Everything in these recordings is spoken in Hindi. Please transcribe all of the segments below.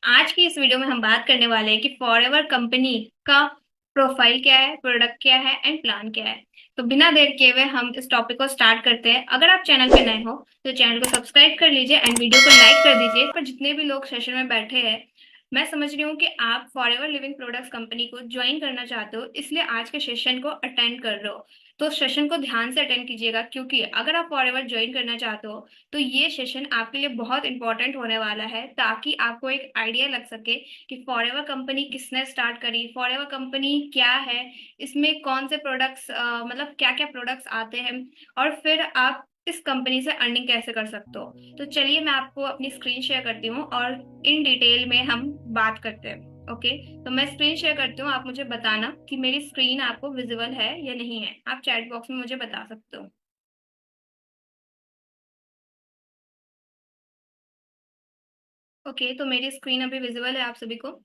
आज की इस वीडियो में हम बात करने वाले हैं कि फॉरएवर कंपनी का प्रोफाइल क्या है, प्रोडक्ट क्या है एंड प्लान क्या है। तो बिना देर किए हुए हम इस टॉपिक को स्टार्ट करते हैं। अगर आप चैनल पे नए हो तो चैनल को सब्सक्राइब कर लीजिए एंड वीडियो को लाइक कर दीजिए। पर जितने भी लोग सेशन में बैठे हैं, मैं समझ रही हूँ कि आप फॉरएवर लिविंग प्रोडक्ट्स कंपनी को ज्वाइन करना चाहते हो, इसलिए आज के सेशन को अटेंड कर रहे हो। तो सेशन को ध्यान से अटेंड कीजिएगा, क्योंकि अगर आप फॉरएवर ज्वाइन करना चाहते हो तो ये सेशन आपके लिए बहुत इंपॉर्टेंट होने वाला है, ताकि आपको एक आइडिया लग सके कि फॉरएवर कंपनी किसने स्टार्ट करी, फॉरएवर कंपनी क्या है, इसमें कौन से प्रोडक्ट्स मतलब क्या क्या प्रोडक्ट्स आते हैं, और फिर आप इस कंपनी से अर्निंग कैसे कर सकते हो। तो चलिए मैं आपको अपनी स्क्रीन शेयर करती हूँ और इन डिटेल में हम बात करते हैं। ओके, तो मैं स्क्रीन शेयर करती हूँ, आप मुझे बताना कि मेरी स्क्रीन आपको विजिबल है या नहीं है। आप चैट बॉक्स में मुझे बता सकते हो। ओके, तो मेरी स्क्रीन अभी विजिबल है आप सभी को।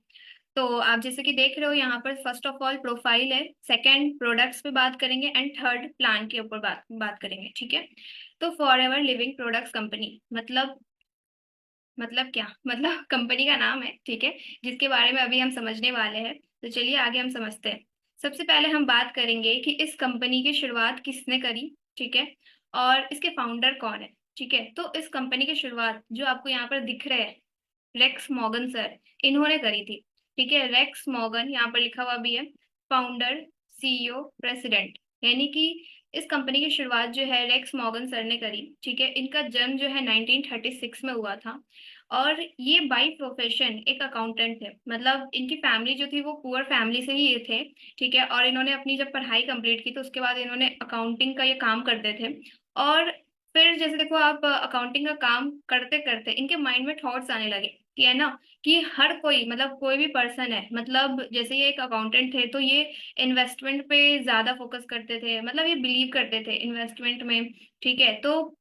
तो आप जैसे कि देख रहे हो, यहाँ पर फर्स्ट ऑफ ऑल प्रोफाइल है, सेकंड प्रोडक्ट्स पे बात करेंगे एंड थर्ड प्लान के ऊपर बात बात करेंगे। ठीक है। तो for ever living products company मतलब क्या मतलब कंपनी का नाम है, ठीक है, जिसके बारे में अभी हम समझने वाले हैं। तो चलिए आगे हम समझते हैं। सबसे पहले हम बात करेंगे कि इस कंपनी की शुरुआत किसने करी। ठीक है। और इसके फाउंडर कौन है। ठीक है। तो इस कंपनी की शुरुआत जो आपको यहाँ पर दिख रहे हैं, रेक्स मॉर्गन सर, इन्होंने करी थी। ठीक है। रेक्स मॉर्गन यहाँ पर लिखा हुआ भी है, फाउंडर, सीईओ, प्रेसिडेंट, यानी कि इस कंपनी की शुरुआत जो है रेक्स मॉर्गन सर ने करी। ठीक है। इनका जन्म जो है 1936 में हुआ था, और ये बाई प्रोफेशन एक अकाउंटेंट थे। मतलब इनकी फैमिली जो थी वो पुअर फैमिली से ही ये थे। ठीक है। और इन्होंने अपनी जब पढ़ाई कंप्लीट की तो उसके बाद इन्होंने अकाउंटिंग का ये काम करते थे। और फिर जैसे देखो, आप अकाउंटिंग का काम करते करते इनके माइंड में थॉट्स आने लगे कि है ना, कि हर कोई मतलब कोई भी पर्सन है, मतलब जैसे ये एक अकाउंटेंट थे तो ये इन्वेस्टमेंट पे ज्यादा फोकस करते थे, मतलब ये बिलीव करते थे इन्वेस्टमेंट में। ठीक है। तो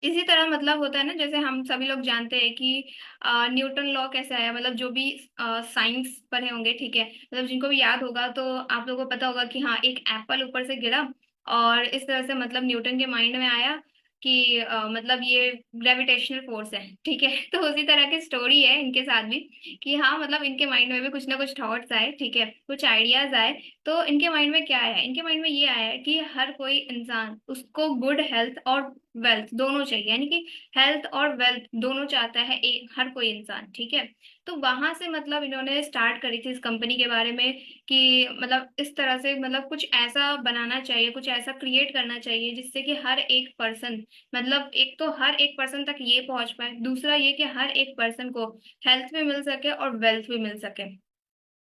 इसी तरह मतलब होता है ना, जैसे हम सभी लोग जानते हैं कि न्यूटन लॉ कैसे आया, मतलब जो भी साइंस पढ़े होंगे, ठीक है, मतलब जिनको भी याद होगा तो आप लोगों को पता होगा कि हाँ, एक एप्पल ऊपर से गिरा और इस तरह से मतलब न्यूटन के माइंड में आया कि मतलब ये ग्रेविटेशनल फोर्स है। ठीक है। तो उसी तरह की स्टोरी है इनके साथ भी, कि हाँ मतलब इनके माइंड में भी कुछ ना कुछ थॉट्स आए, ठीक है, कुछ आइडियाज आए। तो इनके माइंड में क्या आया, इनके माइंड में ये आया है कि हर कोई इंसान उसको गुड हेल्थ और वेल्थ दोनों चाहिए, यानी कि हेल्थ और वेल्थ दोनों चाहता है एक हर कोई इंसान। ठीक है। तो वहां से मतलब इन्होंने स्टार्ट करी थी इस कंपनी के बारे में कि मतलब इस तरह से मतलब कुछ ऐसा बनाना चाहिए, कुछ ऐसा क्रिएट करना चाहिए जिससे कि हर एक पर्सन, मतलब एक तो हर एक पर्सन तक ये पहुंच पाए, दूसरा ये कि हर एक पर्सन को हेल्थ भी मिल सके और वेल्थ भी मिल सके।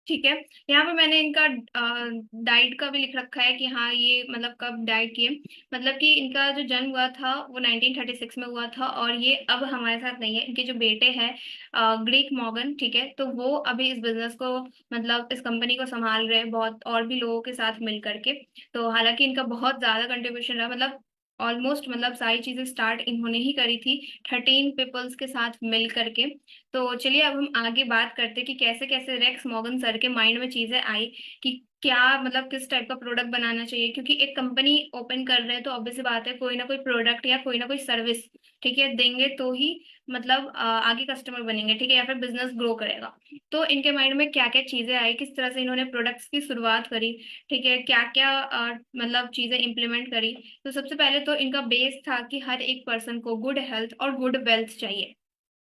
ठीक है। यहाँ पे मैंने इनका डाइट का भी लिख रखा है कि हाँ ये मतलब कब डाइट किए, मतलब कि इनका जो जन्म हुआ था वो 1936 में हुआ था, और ये अब हमारे साथ नहीं है। इनके जो बेटे हैं ग्रीक मॉर्गन, ठीक है, तो वो अभी इस बिजनेस को मतलब इस कंपनी को संभाल रहे हैं बहुत और भी लोगों के साथ मिल करके। तो हालांकि इनका बहुत ज्यादा कंट्रीब्यूशन रहा, मतलब ऑलमोस्ट मतलब सारी चीजें स्टार्ट इन्होंने ही करी थी 13 पीपल्स के साथ मिल करके। तो चलिए अब हम आगे बात करते हैं कि कैसे कैसे रेक्स मॉर्गन सर के माइंड में चीजें आई कि क्या मतलब किस टाइप का प्रोडक्ट बनाना चाहिए, क्योंकि एक कंपनी ओपन कर रहे हैं तो ऑब्वियस सी बात है कोई ना कोई प्रोडक्ट या कोई ना कोई सर्विस, ठीक है, देंगे तो ही मतलब आगे कस्टमर बनेंगे, ठीक है, या फिर बिजनेस ग्रो करेगा। तो इनके माइंड में क्या क्या चीजें आई, किस तरह से इन्होंने प्रोडक्ट्स की शुरुआत करी, ठीक है, क्या क्या मतलब चीजें इंप्लीमेंट करी। तो सबसे पहले तो इनका बेस था कि हर एक पर्सन को गुड हेल्थ और गुड वेल्थ चाहिए।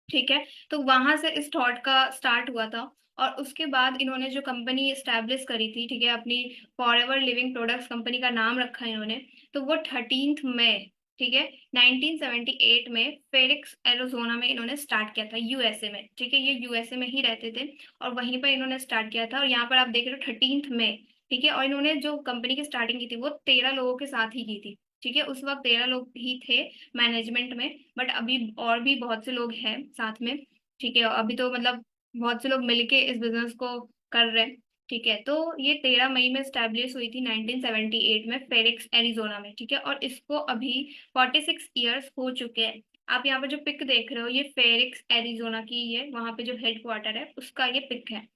ठीक है। तो वहां से इस थॉट का स्टार्ट हुआ था, और उसके बाद इन्होंने जो कंपनी स्टैब्लिश करी थी, ठीक है, अपनी फॉरएवर लिविंग प्रोडक्ट्स कंपनी का नाम रखा है इन्होंने। तो वो 13 मई, ठीक है, 1978 में फेरिक्स एरिजोना में इन्होंने स्टार्ट किया था, यूएसए में। ठीक है, ये यूएसए में ही रहते थे और वहीं पर इन्होंने स्टार्ट किया था। और यहाँ पर आप देख रहे हो 13 मई, ठीक है, और इन्होंने जो कंपनी की स्टार्टिंग की थी वो 13 लोगों के साथ ही की थी। ठीक है, उस वक्त 13 लोग ही थे मैनेजमेंट में, बट अभी और भी बहुत से लोग हैं साथ में। ठीक है, अभी तो मतलब बहुत से लोग मिलके इस बिजनेस को कर रहे हैं। ठीक है। तो ये 13 मई में स्टैब्लिश हुई थी 1978 में फेरिक्स एरिजोना में। ठीक है, और इसको अभी 46 ईयर्स हो चुके हैं। आप यहाँ पर जो पिक देख रहे हो ये फेरिक्स एरिजोना की, ये वहां पे जो हेडक्वार्टर है उसका ये पिक है।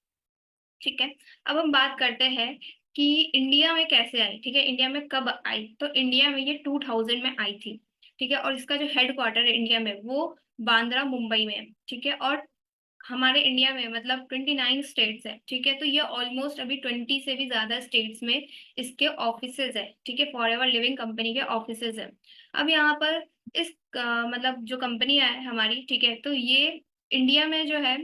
ठीक है। अब हम बात करते हैं कि इंडिया में कैसे आई। ठीक है, इंडिया में कब आई, तो इंडिया में ये 2000 में आई थी। ठीक है, और इसका जो हेडक्वार्टर है इंडिया में वो बांद्रा मुंबई में है। ठीक है। और हमारे इंडिया में मतलब 29 स्टेट्स है, ठीक है। तो ये ऑलमोस्ट अभी 20 से भी ज्यादा स्टेट्स में इसके ऑफिसेज है, ठीक है। फॉरएवर लिविंग कंपनी के ऑफिसेज है। अब यहाँ पर इस मतलब जो कंपनियां है हमारी, ठीक है, तो ये इंडिया में जो है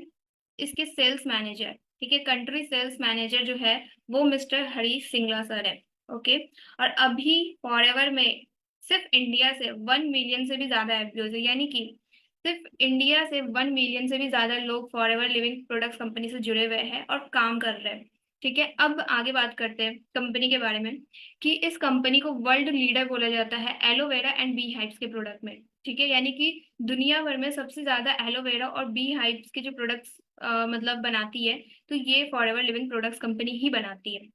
इसके सेल्स मैनेजर, ठीक है, कंट्री सेल्स मैनेजर जो है वो मिस्टर हरीश सिंगला सर है। ओके। और अभी फॉरएवर में सिर्फ इंडिया से 1 मिलियन से भी ज्यादा एम्प्लॉयज है, यानी कि सिर्फ इंडिया से 1 मिलियन से भी ज्यादा लोग फॉरएवर लिविंग प्रोडक्ट्स कंपनी से जुड़े हुए हैं और काम कर रहे हैं, ठीक है। अब आगे बात करते हैं कंपनी के बारे में, कि इस कंपनी को वर्ल्ड लीडर बोला जाता है एलोवेरा एंड बी हाइव्स के प्रोडक्ट में, ठीक है। यानी कि दुनिया भर में सबसे ज्यादा एलोवेरा और बी हाइव्स के जो प्रोडक्ट्स मतलब बनाती है, तो ये फॉरएवर लिविंग प्रोडक्ट्स कंपनी ही बनाती है।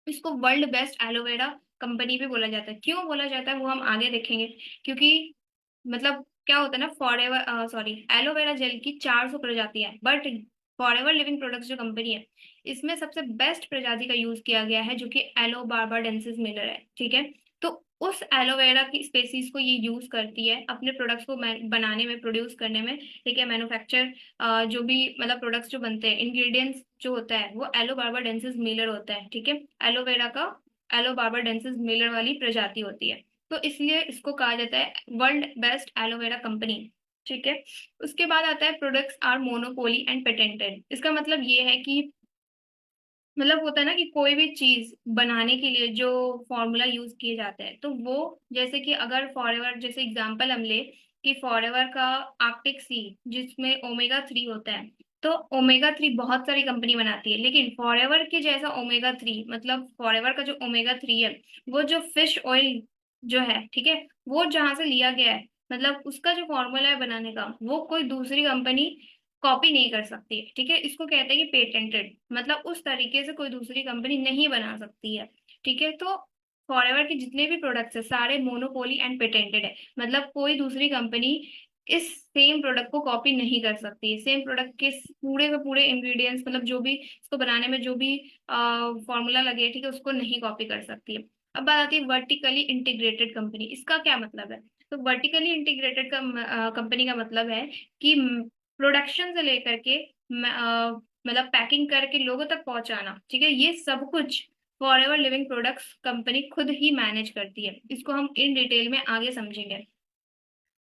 इसको वर्ल्ड बेस्ट एलोवेरा कंपनी भी बोला जाता है। क्यों बोला जाता है वो हम आगे देखेंगे, क्योंकि मतलब क्या होता है ना, फॉरएवर सॉरी एलोवेरा जेल की 400 प्रजातियां हैं, बट फॉरएवर लिविंग प्रोडक्ट्स जो कंपनी है इसमें सबसे बेस्ट प्रजाति का यूज किया गया है, जो कि एलो बार्बाडेंसिस मिलर है, ठीक है। तो उस एलोवेरा की स्पेसीज को ये यूज करती है अपने प्रोडक्ट्स को बनाने में, प्रोड्यूस करने में, ठीक है। मैन्युफैक्चर जो भी मतलब प्रोडक्ट्स जो बनते हैं, इंग्रेडिएंट्स जो होता है वो एलो बार्बाडेंसिस मिलर होता है, ठीक है। एलोवेरा का एलो बार्बाडेंसिस मिलर वाली प्रजाति होती है, तो इसलिए इसको कहा जाता है वर्ल्ड बेस्ट एलोवेरा कंपनी, ठीक है। उसके बाद आता है products are monopoly and patented. इसका मतलब ये है कि मतलब होता है ना कि कोई भी चीज बनाने के लिए जो फॉर्मूला यूज किए जाते हैं, तो वो जैसे कि अगर फॉरएवर जैसे एग्जांपल हम ले कि फॉरएवर का आर्कटिक सी जिसमें ओमेगा 3 होता है, तो ओमेगा 3 बहुत सारी कंपनी बनाती है, लेकिन फॉरएवर के जैसा ओमेगा 3 मतलब फॉरएवर का जो ओमेगा 3 है वो जो फिश ऑयल जो है, ठीक है, वो जहां से लिया गया है, मतलब उसका जो फॉर्मूला है बनाने का, वो कोई दूसरी कंपनी कॉपी नहीं कर सकती है, ठीक है। इसको कहते हैं कि पेटेंटेड, मतलब उस तरीके से कोई दूसरी कंपनी नहीं बना सकती है, ठीक है। तो फॉरएवर के जितने भी प्रोडक्ट्स है सारे मोनोपोली एंड पेटेंटेड है, मतलब कोई दूसरी कंपनी इस सेम प्रोडक्ट को कॉपी नहीं कर सकती है। सेम प्रोडक्ट के पूरे के पूरे इंग्रेडिएंट्स मतलब जो भी इसको बनाने में जो भी फॉर्मूला लगे, ठीक है, उसको नहीं कॉपी कर सकती है। अब बात आती है वर्टिकली इंटीग्रेटेड कंपनी। इसका क्या मतलब है? तो वर्टिकली इंटीग्रेटेड कंपनी का मतलब है कि प्रोडक्शन से लेकर के मतलब पैकिंग करके लोगों तक पहुंचाना, ठीक है, ये सब कुछ फॉरएवर लिविंग प्रोडक्ट्स कंपनी खुद ही मैनेज करती है। इसको हम इन डिटेल में आगे समझेंगे।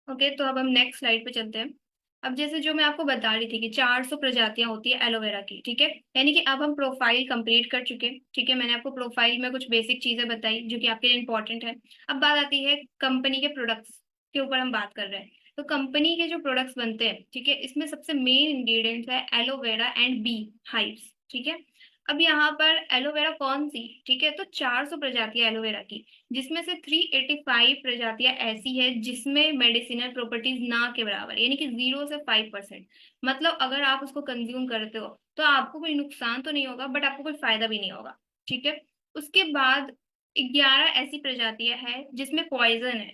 ओके, तो अब हम नेक्स्ट स्लाइड पे चलते हैं। अब जैसे जो मैं आपको बता रही थी कि 400 प्रजातियां होती है एलोवेरा की, ठीक है। यानी कि अब हम प्रोफाइल कंप्लीट कर चुके हैं, ठीक है। मैंने आपको प्रोफाइल में कुछ बेसिक चीजें बताई जो कि आपके लिए इंपॉर्टेंट है। अब बात आती है कंपनी के प्रोडक्ट्स के ऊपर हम बात कर रहे हैं। तो कंपनी के जो प्रोडक्ट्स बनते हैं, ठीक है, इसमें सबसे मेन इंग्रेडिएंट्स है एलोवेरा एंड बी हाइव्स, ठीक है। अब यहाँ पर एलोवेरा कौन सी, ठीक है, तो 400 प्रजातियां एलोवेरा की, जिसमें से 385 प्रजातियां ऐसी है जिसमें मेडिसिनल प्रॉपर्टीज ना के बराबर, यानी कि 0 से 5%। मतलब अगर आप उसको कंज्यूम करते हो तो आपको कोई नुकसान तो नहीं होगा, बट आपको कोई फायदा भी नहीं होगा, ठीक है। उसके बाद 11 ऐसी प्रजातियां हैं जिसमें पॉइजन है,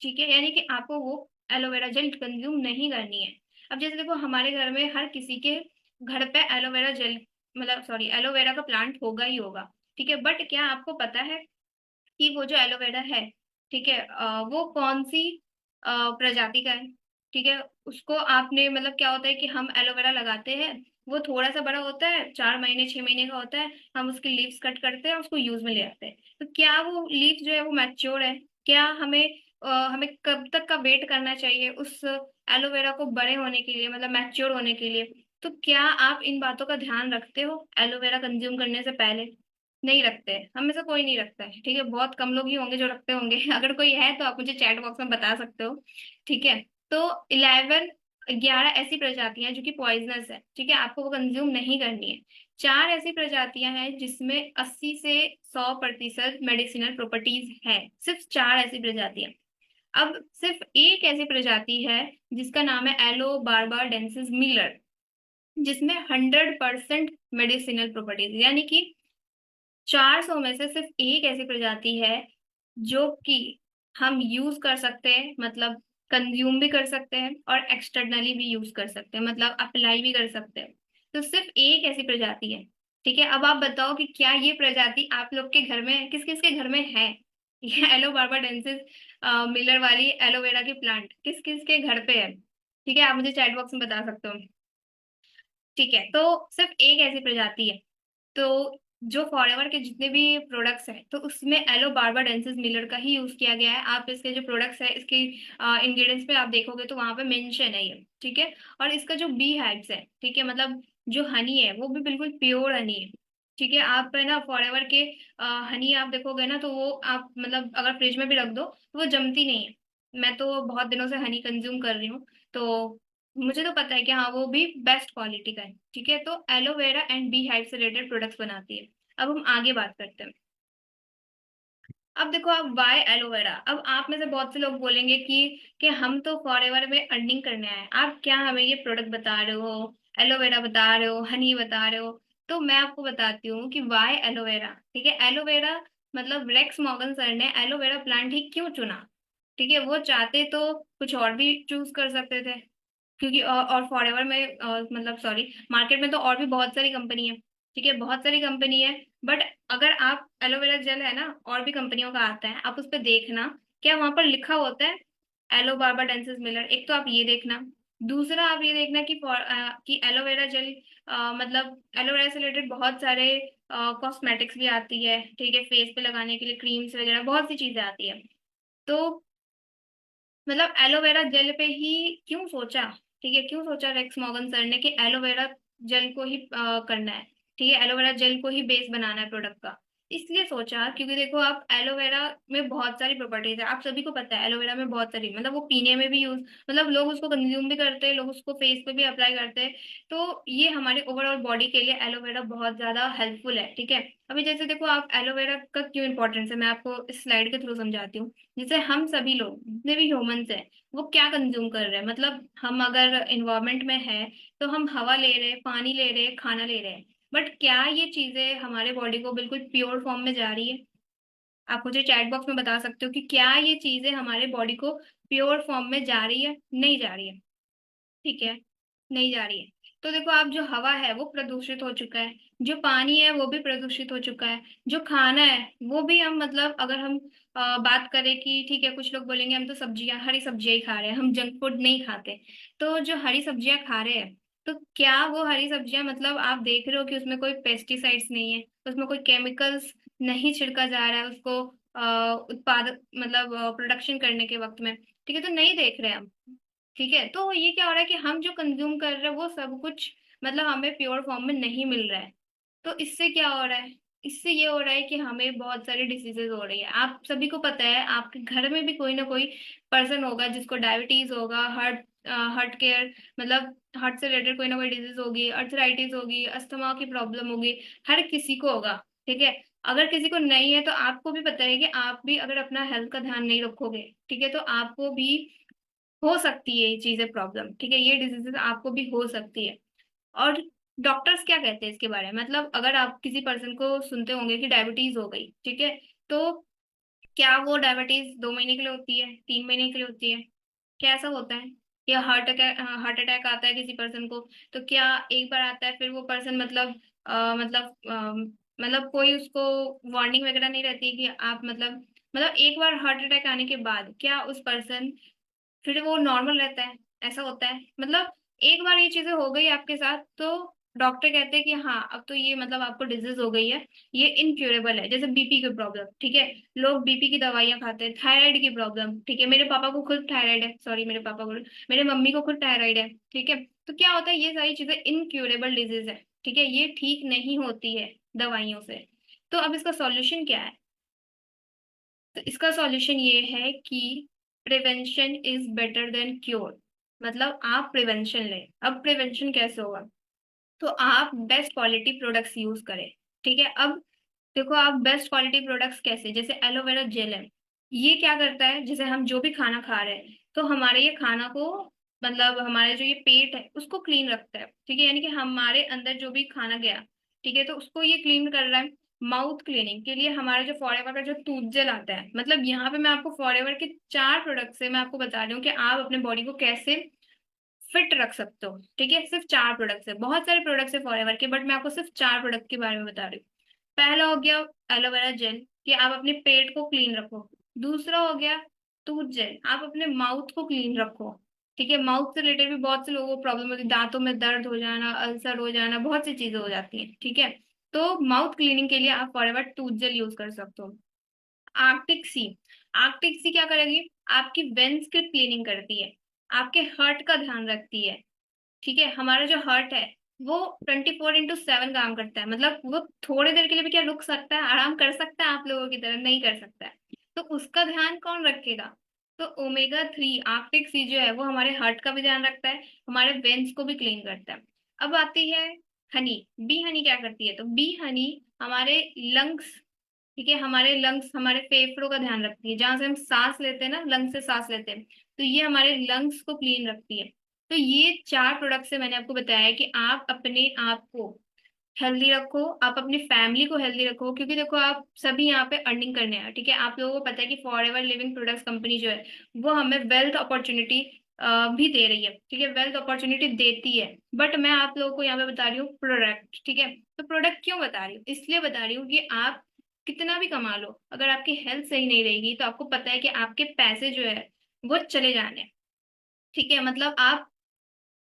ठीक है, यानी कि आपको वो एलोवेरा जेल कंज्यूम नहीं करनी है। अब जैसे देखो हमारे घर में हर किसी के घर पे एलोवेरा जेल मतलब सॉरी एलोवेरा का प्लांट होगा ही होगा, ठीक है। बट क्या आपको पता है कि वो जो एलोवेरा है, ठीक है, वो कौन सी प्रजाति का है, ठीक है। उसको आपने मतलब क्या होता है कि हम एलोवेरा लगाते हैं, वो थोड़ा सा बड़ा होता है, 4 महीने 6 महीने का होता है, हम उसके लीव्स कट करते हैं, उसको यूज में ले आते हैं। तो क्या वो लीफ जो है वो मैच्योर है? क्या हमें कब तक का वेट करना चाहिए उस एलोवेरा को बड़े होने के लिए, मतलब मैच्योर होने के लिए? तो क्या आप इन बातों का ध्यान रखते हो एलोवेरा कंज्यूम करने से पहले? नहीं रखते हैं, हम में से कोई नहीं रखता है, ठीक है। बहुत कम लोग ही होंगे जो रखते होंगे अगर कोई है तो आप मुझे चैट बॉक्स में बता सकते हो, ठीक है। तो 11 ऐसी प्रजातियां हैं जो कि पॉइजनस है, ठीक है, आपको वो कंज्यूम नहीं करनी है। 4 ऐसी प्रजातियां हैं जिसमें 80 से 100% मेडिसिनल प्रॉपर्टीज है, सिर्फ 4 ऐसी प्रजातियां। अब सिर्फ एक ऐसी प्रजाति है जिसका नाम है एलो बार्बाडेंसिस मिलर, जिसमें 100% मेडिसिनल प्रॉपर्टीज, यानी कि 400 में से सिर्फ एक ऐसी प्रजाति है जो कि हम यूज कर सकते हैं, मतलब कंज्यूम भी कर सकते हैं और एक्सटर्नली भी यूज कर सकते हैं, मतलब अप्लाई भी कर सकते हैं। तो सिर्फ एक ऐसी प्रजाति है, ठीक है। अब आप बताओ कि क्या ये प्रजाति आप लोग के घर में किस किस के घर में है? ये एलो बार्बाडेंसिस मिलर वाली एलोवेरा की प्लांट किस किस के घर पे है? ठीक है, आप मुझे चैट बॉक्स में बता सकते हो। ठीक है, तो सिर्फ एक ऐसी प्रजाति है। तो जो फॉरएवर के जितने भी प्रोडक्ट्स हैं तो उसमें एलो बार्बाडेंसिस मिलर का ही यूज किया गया है। आप इसके जो प्रोडक्ट्स है इसके इंग्रेडिएंट्स पे आप देखोगे तो वहां पे मेंशन है ये, ठीक है। और इसका जो बी हाइव्स है, ठीक है, मतलब जो हनी है वो भी बिल्कुल प्योर हनी है। ठीक है, आप है ना फॉरएवर के हनी आप देखोगे ना तो वो आप मतलब अगर फ्रिज में भी रख दो तो वो जमती नहीं है। मैं तो बहुत दिनों से हनी कंज्यूम कर रही हूँ, तो मुझे तो पता है कि हाँ वो भी बेस्ट क्वालिटी का है। ठीक है, तो एलोवेरा एंड बी हाइव से रिलेटेड प्रोडक्ट्स बनाती है। अब हम आगे बात करते हैं। अब देखो आप वाई एलोवेरा। अब आप में से बहुत से लोग बोलेंगे कि हम तो फॉरएवर में अर्निंग करने आए हैं, आप क्या हमें ये प्रोडक्ट बता रहे हो, एलोवेरा बता रहे हो, हनी बता रहे हो। तो मैं आपको बताती हूँ कि वाई एलोवेरा। ठीक है, एलोवेरा मतलब रेक्स मॉर्गन सर ने एलोवेरा प्लांट ही क्यों चुना। ठीक है, वो चाहते तो कुछ और भी चूज कर सकते थे, क्योंकि और फॉरएवर में मतलब सॉरी मार्केट में तो और भी बहुत सारी कंपनी है। ठीक है, बहुत सारी कंपनी है। बट अगर आप एलोवेरा जेल है ना और भी कंपनियों का आता है, आप उस पर देखना क्या वहां पर लिखा होता है एलो बार्बाडेंसिस मिलर। एक तो आप ये देखना, दूसरा आप ये देखना कि एलोवेरा जेल मतलब एलोवेरा से रिलेटेड बहुत सारे कॉस्मेटिक्स भी आती है। ठीक है, फेस पे लगाने के लिए क्रीम्स वगैरह बहुत सी चीजें आती है। तो मतलब एलोवेरा जेल पे ही क्यों सोचा। ठीक है, क्यों सोचा रेक्स मॉर्गन सर ने कि एलोवेरा जेल को ही करना है। ठीक है, एलोवेरा जेल को ही बेस बनाना है प्रोडक्ट का। इसलिए सोचा क्योंकि देखो आप एलोवेरा में बहुत सारी प्रॉपर्टीज है, आप सभी को पता है एलोवेरा में बहुत सारी मतलब वो पीने में भी यूज मतलब लोग उसको कंज्यूम भी करते हैं, लोग उसको फेस पे भी अप्लाई करते हैं। तो ये हमारे ओवरऑल बॉडी के लिए एलोवेरा बहुत ज्यादा हेल्पफुल है। ठीक है, अभी जैसे देखो आप एलोवेरा का क्यों इंपॉर्टेंस है मैं आपको इस स्लाइड के थ्रू समझाती हूँ। जैसे हम सभी लोग जितने भी ह्यूमंस हैं वो क्या कंज्यूम कर रहे हैं, मतलब हम अगर इन्वायरमेंट में है तो हम हवा ले रहे हैं, पानी ले रहे हैं, खाना ले रहे हैं। बट क्या ये चीजें हमारे बॉडी को बिल्कुल प्योर फॉर्म में जा रही है। आप मुझे चैट बॉक्स में बता सकते हो कि क्या ये चीजें हमारे बॉडी को प्योर फॉर्म में जा रही है, नहीं जा रही है। ठीक है, नहीं जा रही है। तो देखो आप जो हवा है वो प्रदूषित हो चुका है, जो पानी है वो भी प्रदूषित हो चुका है, जो खाना है वो भी हम मतलब अगर हम बात करें कि ठीक है कुछ लोग बोलेंगे हम तो सब्जियां हरी सब्जियां ही खा रहे हैं, हम जंक फूड नहीं खाते। तो जो हरी सब्जियां खा रहे हैं तो क्या वो हरी सब्जियां मतलब आप देख रहे हो कि उसमें कोई पेस्टिसाइड्स नहीं है, उसमें कोई केमिकल्स नहीं छिड़का जा रहा है उसको उत्पादक मतलब प्रोडक्शन करने के वक्त में। ठीक है, तो नहीं देख रहे हैं हम। ठीक है, तो ये क्या हो रहा है कि हम जो कंज्यूम कर रहे हैं वो सब कुछ मतलब हमें प्योर फॉर्म में नहीं मिल रहा है। तो इससे क्या हो रहा है, इससे ये हो रहा है कि हमें बहुत सारी डिसीजेज हो रही है। आप सभी को पता है आपके घर में भी कोई ना कोई पर्सन होगा जिसको डायबिटीज होगा, हार्ट केयर मतलब हार्ट से रिलेटेड कोई ना कोई डिजीज होगी, अर्थराइटिस होगी, अस्थमा की प्रॉब्लम होगी, हर किसी को होगा। ठीक है, अगर किसी को नहीं है तो आपको भी पता है कि आप भी अगर अपना हेल्थ का ध्यान नहीं रखोगे, ठीक है, तो आपको भी हो सकती है ये चीजें प्रॉब्लम। ठीक है, ये डिजीजेस आपको भी हो सकती है। और डॉक्टर्स क्या कहते हैं इसके बारे में, मतलब अगर आप किसी पर्सन को सुनते होंगे कि डायबिटीज हो गई, ठीक है, तो क्या वो डायबिटीज 2 महीने के लिए होती है, 3 महीने के लिए होती है, क्या ऐसा होता है। या हार्ट अटैक आता है किसी पर्सन को तो क्या एक बार आता है फिर वो पर्सन मतलब मतलब कोई उसको वार्निंग वगैरह नहीं रहती कि आप मतलब एक बार हार्ट अटैक आने के बाद क्या उस पर्सन फिर वो नॉर्मल रहता है, ऐसा होता है। मतलब एक बार ये चीजें हो गई आपके साथ तो डॉक्टर कहते हैं कि हाँ अब तो ये मतलब आपको डिजीज हो गई है, ये इनक्यूरेबल है। जैसे बीपी की प्रॉब्लम, ठीक है, लोग बीपी की दवाइयां खाते हैं, थायराइड की प्रॉब्लम, ठीक है, मेरे पापा को खुद थायराइड है, सॉरी मेरे पापा को, मेरे मम्मी को खुद थायराइड है। ठीक है, तो क्या होता है ये सारी चीजें इनक्यूरेबल डिजीज है। ठीक है, ये ठीक नहीं होती है दवाइयों से। तो अब इसका सॉल्यूशन क्या है। तो इसका सॉल्यूशन ये है कि prevention is better than cure. मतलब आप प्रिवेंशन लें। अब प्रिवेंशन कैसे होगा, तो आप बेस्ट क्वालिटी प्रोडक्ट्स यूज करें। ठीक है, अब देखो आप बेस्ट क्वालिटी प्रोडक्ट्स कैसे, जैसे एलोवेरा जेल है, ये क्या करता है जैसे हम जो भी खाना खा रहे हैं तो हमारे ये खाना को मतलब हमारे जो ये पेट है उसको क्लीन रखता है। ठीक है, यानी कि हमारे अंदर जो भी खाना गया, ठीक है, तो उसको ये क्लीन कर रहा है। माउथ क्लीनिंग के लिए हमारा जो फॉरएवर का जो टूथ जेल आता है, मतलब यहाँ पे मैं आपको फॉरएवर के 4 प्रोडक्ट से मैं आपको बता रही हूँ कि आप अपने बॉडी को कैसे फिट रख सकते हो। ठीक है, सिर्फ 4 प्रोडक्ट है, बहुत सारे प्रोडक्ट्स है फॉरएवर के बट मैं आपको सिर्फ 4 प्रोडक्ट के बारे में बता रही हूँ। पहला हो गया एलोवेरा जेल कि आप अपने पेट को क्लीन रखो। दूसरा हो गया टूथ जेल, आप अपने माउथ को क्लीन रखो। ठीक है, माउथ से रिलेटेड भी बहुत से लोगों को प्रॉब्लम होती है, दांतों में दर्द हो जाना, अल्सर हो जाना, बहुत सी चीजें हो जाती हैं। ठीक है, तो माउथ क्लीनिंग के लिए आप फॉरएवर टूथ जेल यूज कर सकते हो। आर्कटिक सी, आर्कटिक सी क्या करेगी, आपकी वेंस की क्लीनिंग करती है, आपके हार्ट का ध्यान रखती है। ठीक है, हमारा जो हार्ट है वो 24/7 काम करता है, मतलब वो थोड़ी देर के लिए भी क्या रुक सकता है, आराम कर सकता है आप लोगों की तरह? नहीं कर सकता है। तो उसका ध्यान कौन रखेगा? तो ओमेगा 3 आर्कटिक सी जो है वो हमारे हार्ट का भी ध्यान रखता है, हमारे वेन्स को भी क्लीन करता है। अब आती है हनी। बी हनी क्या करती है? तो बी हनी हमारे लंग्स, ठीक है, हमारे लंग्स, हमारे फेफड़ों का ध्यान रखती है, जहां से हम सांस लेते हैं ना, लंग्स से सांस लेते हैं, तो ये हमारे लंग्स को क्लीन रखती है। तो ये 4 प्रोडक्ट से मैंने आपको बताया है कि आप अपने आप को हेल्दी रखो, आप अपनी फैमिली को हेल्दी रखो, क्योंकि देखो आप सभी यहाँ पे अर्निंग करने हैं। ठीक है, आप लोगों को पता है कि फॉरएवर लिविंग प्रोडक्ट्स कंपनी जो है वो हमें वेल्थ अपॉर्चुनिटी भी दे रही है। ठीक है, वेल्थ अपॉर्चुनिटी देती है, बट मैं आप लोगों को यहाँ पे बता रही हूँ प्रोडक्ट। ठीक है, तो प्रोडक्ट क्यों बता रही हूँ? इसलिए बता रही हूँ कि आप कितना भी कमा लो, अगर आपकी हेल्थ सही नहीं रहेगी तो आपको पता है कि आपके पैसे जो है वो चले जाने हैं। ठीक है, मतलब आप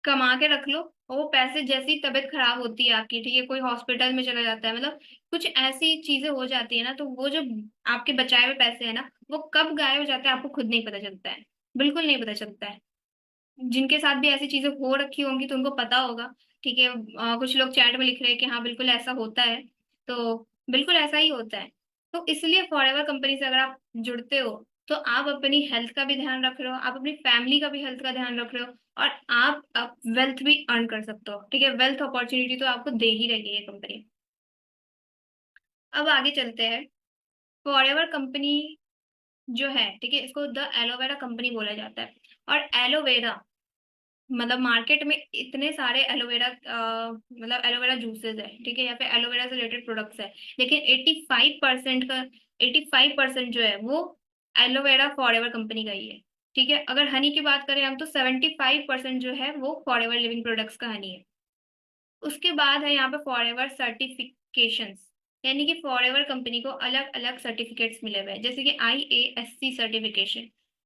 कमा के रख लो, और वो पैसे जैसी तबीयत खराब होती है आपकी, ठीक है, कोई हॉस्पिटल में चला जाता है, मतलब कुछ ऐसी चीजें हो जाती है ना, तो वो जो आपके बचाए हुए पैसे है ना, वो कब गायब हो जाते हैं आपको खुद नहीं पता चलता है, बिल्कुल नहीं पता चलता है। जिनके साथ भी ऐसी चीजें हो रखी होंगी तो उनको पता होगा। ठीक है, कुछ लोग चैट में लिख रहे हैं कि हाँ बिल्कुल ऐसा होता है, तो बिल्कुल ऐसा ही होता है। तो इसलिए फॉरएवर कंपनी से अगर आप जुड़ते हो तो आप अपनी हेल्थ का भी ध्यान रख रहे हो, आप अपनी फैमिली का भी हेल्थ का ध्यान रख रहे हो, और आप वेल्थ भी अर्न कर सकते हो। ठीक है, वेल्थ अपॉर्चुनिटी तो आपको दे ही रही है ये कंपनी। अब आगे चलते हैं। फॉरएवर कंपनी जो है, ठीक है, इसको द एलोवेरा कंपनी बोला जाता है। और एलोवेरा, मतलब मार्केट में इतने सारे एलोवेरा मतलब एलोवेरा जूसेस है, ठीक है, या फिर एलोवेरा से रिलेटेड प्रोडक्ट्स है, लेकिन 85% का, 85% जो है वो एलोवेरा फॉरएवर कंपनी का ही है। ठीक है, अगर हनी की बात करें हम, तो 75% जो है वो फॉरएवर लिविंग प्रोडक्ट्स का हनी है। उसके बाद है यहाँ पे फॉरएवर सर्टिफिकेशंस, यानी कि फॉरएवर कंपनी को अलग अलग सर्टिफिकेट्स मिले हुए हैं, जैसे कि IASC सर्टिफिकेशन,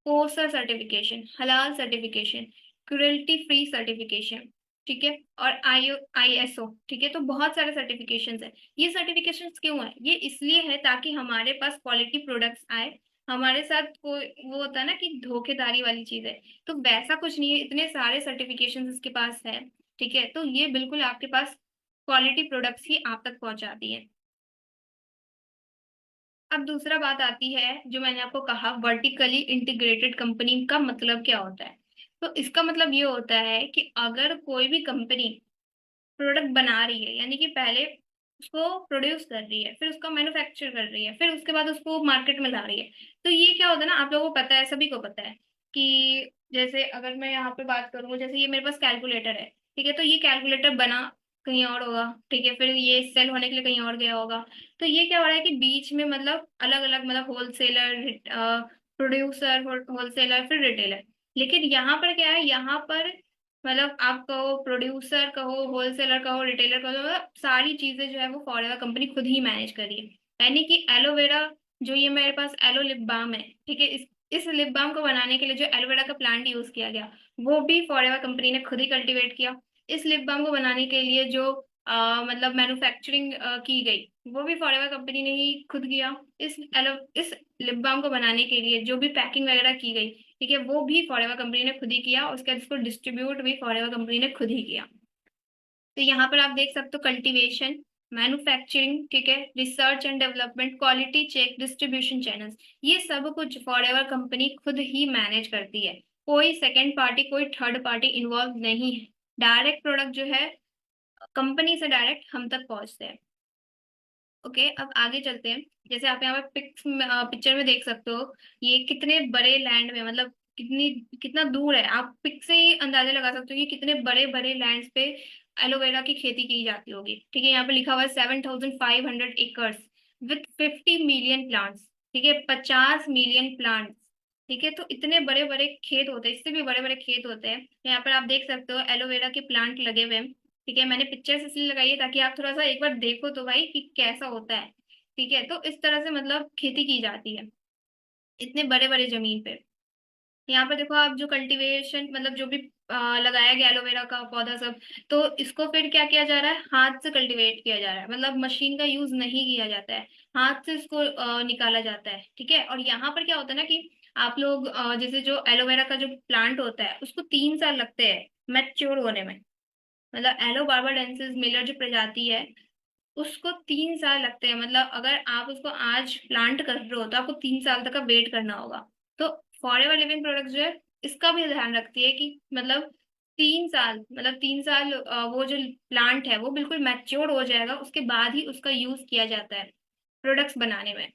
कोसर सर्टिफिकेशन, हलाल सर्टिफिकेशन, क्रुएल्टी फ्री सर्टिफिकेशन। ठीक है, और ISO। ठीक है, तो बहुत सारे सर्टिफिकेशंस है। ये सर्टिफिकेशंस क्यों है? ये इसलिए है ताकि हमारे पास क्वालिटी प्रोडक्ट्स आए। हमारे साथ कोई वो होता है ना कि धोखेधारी वाली चीज है, तो वैसा कुछ नहीं है, इतने सारे सर्टिफिकेशंस इसके पास है। ठीक है, तो ये बिल्कुल आपके पास क्वालिटी प्रोडक्ट्स ही आप तक पहुंचाती है। अब दूसरा बात आती है, जो मैंने आपको कहा वर्टिकली इंटीग्रेटेड कंपनी का मतलब क्या होता है। तो इसका मतलब ये होता है कि अगर कोई भी कंपनी प्रोडक्ट बना रही है, यानी कि पहले उसको प्रोड्यूस कर रही है, फिर उसका मैन्युफैक्चर कर रही है, फिर उसके बाद उसको मार्केट में ला रही है, तो ये क्या होता है ना, आप लोगों को पता है, सभी को पता है कि जैसे अगर मैं यहाँ पे बात करूँ, जैसे ये मेरे पास कैलकुलेटर है, ठीक है, तो ये कैलकुलेटर बना कहीं और होगा, ठीक है, फिर ये सेल होने के लिए कहीं और गया होगा। तो ये क्या हो रहा है कि बीच में मतलब अलग अलग, मतलब होलसेलर, प्रोड्यूसर, होलसेलर, फिर रिटेलर। लेकिन यहाँ पर क्या है, यहाँ पर मतलब आप कहो प्रोड्यूसर कहो, होलसेलर कहो, रिटेलर कहो, मतलब सारी चीजें जो है वो फॉरएवर कंपनी खुद ही मैनेज कर रही है। यानी कि एलोवेरा, जो ये मेरे पास एलो लिप बाम है, ठीक है, इस लिप बाम को बनाने के लिए जो एलोवेरा का प्लांट यूज किया गया वो भी फॉरएवर कंपनी ने खुद ही कल्टीवेट किया। इस लिप बाम को बनाने के लिए जो मतलब मैन्युफैक्चरिंग की गई वो भी फॉरएवर कंपनी ने ही खुद किया। इस लिप बाम को बनाने के लिए जो भी पैकिंग वगैरह की गई, ठीक है, वो भी फॉरएवर कंपनी ने खुद ही किया, उसके बाद इसको डिस्ट्रीब्यूट भी फॉरएवर कंपनी ने खुद ही किया। तो यहाँ पर आप देख सकते हो कल्टीवेशन, मैन्युफैक्चरिंग, ठीक है, research and development, quality check, distribution channels, ये सब कुछ फॉरएवर कंपनी खुद ही मैनेज करती है। कोई सेकेंड पार्टी, कोई थर्ड पार्टी इन्वॉल्व नहीं है। डायरेक्ट प्रोडक्ट जो है कंपनी से डायरेक्ट हम तक पहुंचते हैं। ओके, अब आगे चलते हैं। जैसे आप यहाँ पे पिक्चर में देख सकते हो, ये कितने बड़े लैंड में, मतलब कितना दूर है, आप पिक से ही अंदाजा लगा सकते हो कि कितने बड़े बड़े लैंड्स पे एलोवेरा की खेती की जाती होगी। ठीक है, यहाँ पे लिखा हुआ है 7,500 एकर्स विथ 50 मिलियन प्लांट्स। ठीक है, 50 मिलियन प्लांट्स। ठीक है, तो इतने बड़े बड़े खेत होते हैं, इससे भी बड़े बड़े खेत होते हैं। यहाँ पर आप देख सकते हो एलोवेरा के प्लांट लगे हुए हैं। ठीक है, मैंने पिक्चर्स इसलिए लगाई है ताकि आप थोड़ा सा एक बार देखो तो भाई कि कैसा होता है। ठीक है, तो इस तरह से मतलब खेती की जाती है इतने बड़े बड़े जमीन पे। यहाँ पर देखो आप, जो कल्टीवेशन मतलब जो भी लगाया गया एलोवेरा का पौधा सब, तो इसको फिर क्या किया जा रहा है, हाथ से कल्टीवेट किया जा रहा है, मतलब मशीन का यूज नहीं किया जाता है, हाथ से इसको निकाला जाता है। ठीक है, और यहाँ पर क्या होता है ना कि आप लोग जैसे जो एलोवेरा का जो प्लांट होता है उसको 3 साल लगते हैं मैच्योर होने में। मतलब एलो बार्बाडेंसिस मिलर जो प्रजाति है उसको 3 साल लगते हैं, मतलब अगर आप उसको आज प्लांट कर रहे हो तो आपको 3 साल तक का वेट करना होगा। तो फॉरएवर लिविंग प्रोडक्ट्स जो है इसका भी ध्यान रखती है कि मतलब 3 साल, मतलब 3 साल वो जो प्लांट है वो बिल्कुल मैच्योर हो जाएगा, उसके बाद ही उसका यूज किया जाता है प्रोडक्ट्स बनाने में।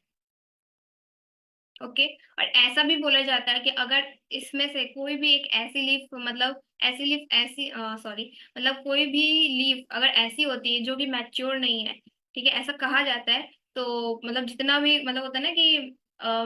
ओके। और ऐसा भी बोला जाता है कि अगर इसमें से कोई भी एक ऐसी लीफ, मतलब ऐसी लीफ ऐसी सॉरी, मतलब कोई भी लीफ अगर ऐसी होती है जो कि मैच्योर नहीं है, ठीक है, ऐसा कहा जाता है, तो मतलब जितना भी मतलब होता है ना कि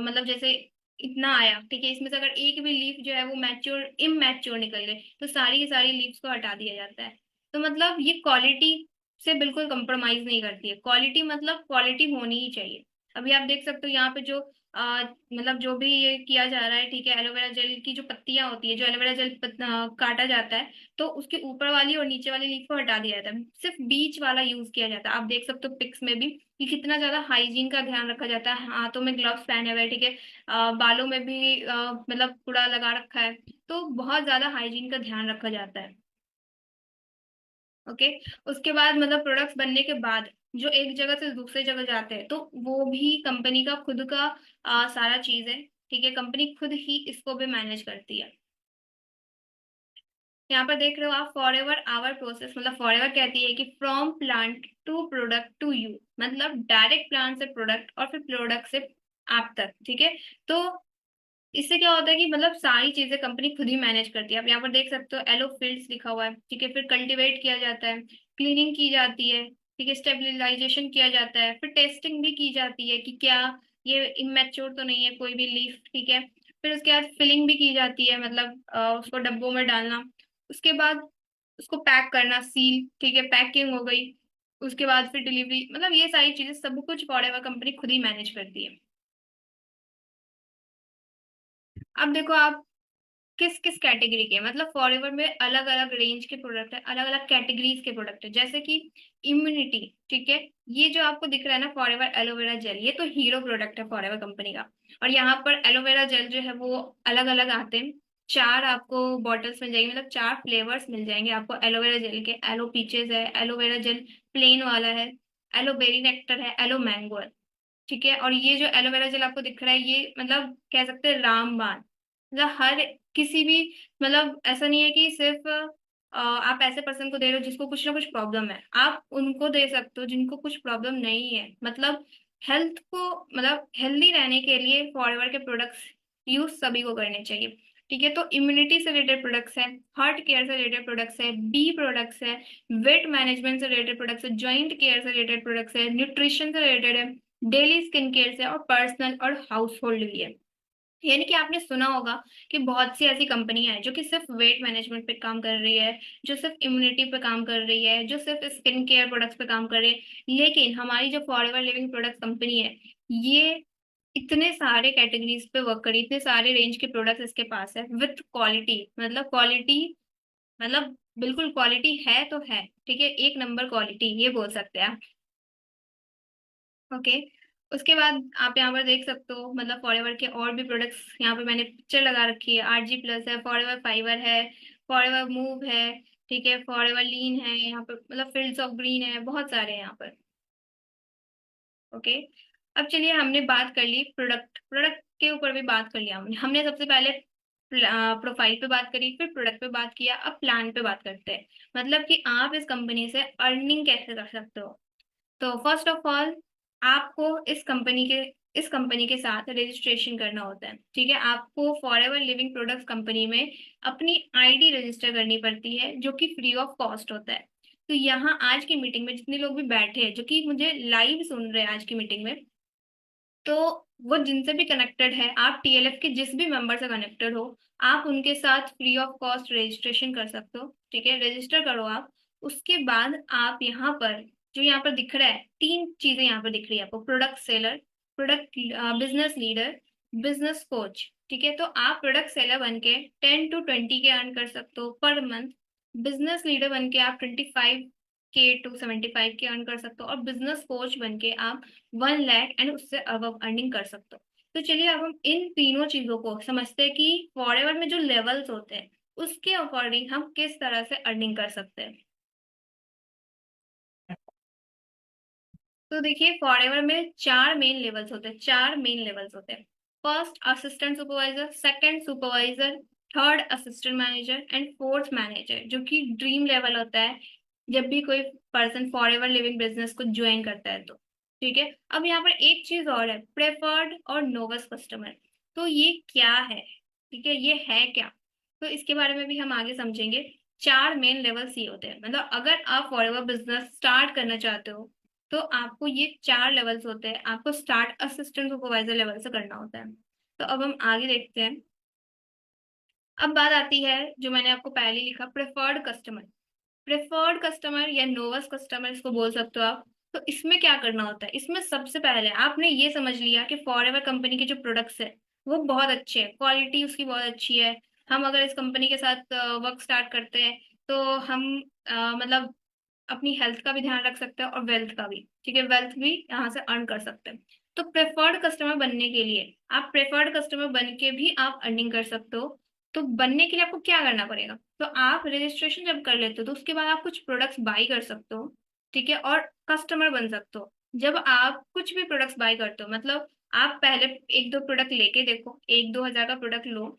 मतलब जैसे इतना आया, ठीक है, इसमें से अगर एक भी लीफ जो है वो मैच्योर इमैच्योर निकल गई तो सारी की सारी लीव्स को हटा दिया जाता है। तो मतलब ये क्वालिटी से बिल्कुल कंप्रोमाइज नहीं करती है, क्वालिटी मतलब क्वालिटी होनी ही चाहिए। अभी आप देख सकते हो यहाँ पे जो मतलब जो भी ये किया जा रहा है, ठीक है, एलोवेरा जेल की जो पत्तियां होती है, जो एलोवेरा जेल काटा जाता है तो उसके ऊपर वाली और नीचे वाली लीफ को हटा दिया जाता है, सिर्फ बीच वाला यूज किया जाता है। आप देख सकते हो पिक्स में भी कि कितना ज्यादा हाइजीन का ध्यान रखा जाता है, हाथों में ग्लव्स पहने हुए हैं, ठीक है, बालों में भी मतलब कूड़ा लगा रखा है, तो बहुत ज्यादा हाइजीन का ध्यान रखा जाता है। ओके। उसके बाद मतलब प्रोडक्ट्स बनने के बाद जो एक जगह से दूसरे जगह जाते हैं तो वो भी कंपनी का खुद का सारा चीज है, ठीक है, कंपनी खुद ही इसको भी मैनेज करती है। यहाँ पर देख रहे हो आप, फॉर एवर आवर प्रोसेस, मतलब फॉर एवर कहती है कि from plant to product to you, मतलब डायरेक्ट प्लांट से प्रोडक्ट और फिर प्रोडक्ट से आप तक। ठीक है, तो इससे क्या होता है कि मतलब सारी चीजें कंपनी खुद ही मैनेज करती है। आप यहाँ पर देख सकते हो एलो फील्ड्स लिखा हुआ है, ठीक है, फिर कल्टीवेट किया जाता है, क्लीनिंग की जाती है, ठीक है, स्टेबलाइजेशन किया जाता है, फिर टेस्टिंग भी की जाती है कि क्या ये इमेच्योर तो नहीं है कोई भी लीफ, ठीक है, फिर उसके बाद फिलिंग भी की जाती है, मतलब उसको डब्बों में डालना, उसके बाद उसको पैक करना, सील, ठीक है, पैकिंग हो गई, उसके बाद फिर डिलीवरी, मतलब ये सारी चीजें सब कुछ फॉरएवर कंपनी खुद ही मैनेज करती है। अब देखो आप किस किस कैटेगरी के, मतलब फॉरएवर में अलग अलग रेंज के प्रोडक्ट है, अलग अलग कैटेगरीज के प्रोडक्ट है, जैसे कि इम्यूनिटी, ठीक है, ये जो आपको दिख रहा है ना फॉरएवर एलोवेरा जेल, ये तो हीरो प्रोडक्ट है फॉरएवर कंपनी का। और यहाँ पर एलोवेरा जेल जो है वो अलग अलग आते हैं, 4 आपको बॉटल्स मिल जाएंगे, मतलब 4 फ्लेवर्स मिल जाएंगे आपको एलोवेरा जेल के। एलो पीचेस है, एलोवेरा जेल प्लेन वाला है, एलो बेरी नेक्टर है, एलो मैंगो है, ठीक है। और ये जो एलोवेरा जेल आपको दिख रहा है ये मतलब कह सकते हैं रामबाण, मतलब हर किसी भी, मतलब ऐसा नहीं है कि सिर्फ आप ऐसे पर्सन को दे रहे हो जिसको कुछ ना कुछ प्रॉब्लम है, आप उनको दे सकते हो जिनको कुछ प्रॉब्लम नहीं है। मतलब हेल्थ को, मतलब हेल्दी रहने के लिए फॉरएवर के प्रोडक्ट्स यूज सभी को करने चाहिए। ठीक है, तो इम्यूनिटी से रिलेटेड प्रोडक्ट्स है, हार्ट केयर से रिलेटेड प्रोडक्ट्स है, बी प्रोडक्ट्स है, वेट मैनेजमेंट से रिलेटेड प्रोडक्ट्स है, जॉइंट केयर से रिलेटेड प्रोडक्ट्स है, न्यूट्रिशन से रिलेटेड है, डेली स्किन केयर से, और पर्सनल और हाउस होल्ड भी है। यानी कि आपने सुना होगा कि बहुत सी ऐसी कंपनियां हैं जो कि सिर्फ वेट मैनेजमेंट पे काम कर रही है, जो सिर्फ इम्यूनिटी पे काम कर रही है, जो सिर्फ स्किन केयर प्रोडक्ट्स पे काम कर रही है, लेकिन हमारी जो फॉरएवर लिविंग प्रोडक्ट कंपनी है ये इतने सारे कैटेगरीज पे वर्क करी, इतने सारे रेंज के प्रोडक्ट्स इसके पास है विथ क्वालिटी, मतलब क्वालिटी, मतलब बिल्कुल क्वालिटी है तो है, ठीक है, एक नंबर क्वालिटी ये बोल सकते हैं। ओके। उसके बाद आप यहाँ पर देख सकते हो मतलब फॉरएवर के और भी प्रोडक्ट्स, यहाँ पे मैंने पिक्चर लगा रखी है, RG+ है, फॉरएवर फाइबर है, फॉरएवर मूव है, ठीक है, फॉरएवर लीन है, यहाँ पे मतलब फील्ड्स ऑफ ग्रीन है, बहुत सारे हैं यहाँ पर। ओके। अब चलिए हमने बात कर ली प्रोडक्ट प्रोडक्ट के ऊपर भी बात कर लिया हमने हमने सबसे पहले प्रोफाइल पे बात करी, फिर प्रोडक्ट पे बात किया, अब प्लान पे बात करते हैं, मतलब कि आप इस कंपनी से अर्निंग कैसे कर सकते हो। तो फर्स्ट ऑफ ऑल आपको इस कंपनी के साथ रजिस्ट्रेशन करना होता है, ठीक है, आपको फॉरएवर लिविंग प्रोडक्ट्स कंपनी में अपनी आईडी रजिस्टर करनी पड़ती है जो कि फ्री ऑफ कॉस्ट होता है। तो यहाँ आज की मीटिंग में जितने लोग भी बैठे हैं जो कि मुझे लाइव सुन रहे हैं आज की मीटिंग में, तो वो जिनसे भी कनेक्टेड है, आप TLF के जिस भी मेंबर से कनेक्टेड हो, आप उनके साथ फ्री ऑफ कॉस्ट रजिस्ट्रेशन कर सकते हो, ठीक है, रजिस्टर करो आप। उसके बाद आप यहाँ पर जो यहाँ पर दिख रहा है, 3 चीजें यहाँ पर दिख रही है आपको, product seller, product business leader, business coach, ठीक है, तो आप प्रोडक्ट सेलर बन के 10 to 20 के अर्न कर सकते हो पर मंथ। बिजनेस लीडर बन के आप 25 to 75 के अर्न कर सकते हो, और बिजनेस कोच बन के आप 1 लाख एंड उससे अब अर्निंग कर सकते हो। तो चलिए अब हम इन तीनों चीजों को समझते हैं कि फॉरएवर में जो लेवल्स होते हैं उसके अकॉर्डिंग हम किस तरह से अर्निंग कर सकते हैं। तो देखिए फॉरएवर में चार मेन लेवल्स होते हैं, चार मेन लेवल्स होते हैं। First assistant supervisor, second supervisor, third assistant manager and fourth manager, जो कि ड्रीम लेवल होता है जब भी कोई पर्सन फॉरएवर लिविंग बिजनेस को ज्वाइन करता है तो। ठीक है, अब यहाँ पर एक चीज और है, प्रेफर्ड और नोवस कस्टमर। तो ये क्या है, ठीक है, ये है क्या, तो इसके बारे में भी हम आगे समझेंगे। चार मेन लेवल्स ये होते हैं, मतलब अगर आप फॉरएवर बिजनेस स्टार्ट करना चाहते हो तो आपको ये चार लेवल्स होते हैं, आपको स्टार्ट असिस्टेंट सुपरवाइजर लेवल से करना होता है। तो अब हम आगे देखते हैं। अब बात आती है जो मैंने आपको पहले लिखा, प्रेफर्ड कस्टमर। प्रेफर्ड कस्टमर या नोवस कस्टमर इसको बोल सकते हो आप। तो इसमें क्या करना होता है, इसमें सबसे पहले आपने ये समझ लिया कि फॉरएवर कंपनी के जो प्रोडक्ट्स है वो बहुत अच्छे हैं, क्वालिटी उसकी बहुत अच्छी है। हम अगर इस कंपनी के साथ वर्क स्टार्ट करते हैं तो हम मतलब अपनी हेल्थ का भी ध्यान रख सकते हैं और वेल्थ का भी, ठीक है, वेल्थ भी यहाँ से अर्न कर सकते हैं। तो प्रेफर्ड कस्टमर बनने के लिए, आप प्रेफर्ड कस्टमर बन के भी आप अर्निंग कर सकते हो। तो बनने के लिए आपको क्या करना पड़ेगा, तो आप रजिस्ट्रेशन जब कर लेते हो तो उसके बाद आप कुछ प्रोडक्ट्स बाई कर सकते हो, ठीक है, और कस्टमर बन सकते हो। जब आप कुछ भी प्रोडक्ट्स बाई करते हो, मतलब आप पहले एक दो प्रोडक्ट लेके देखो, 1-2 हजार का प्रोडक्ट लो,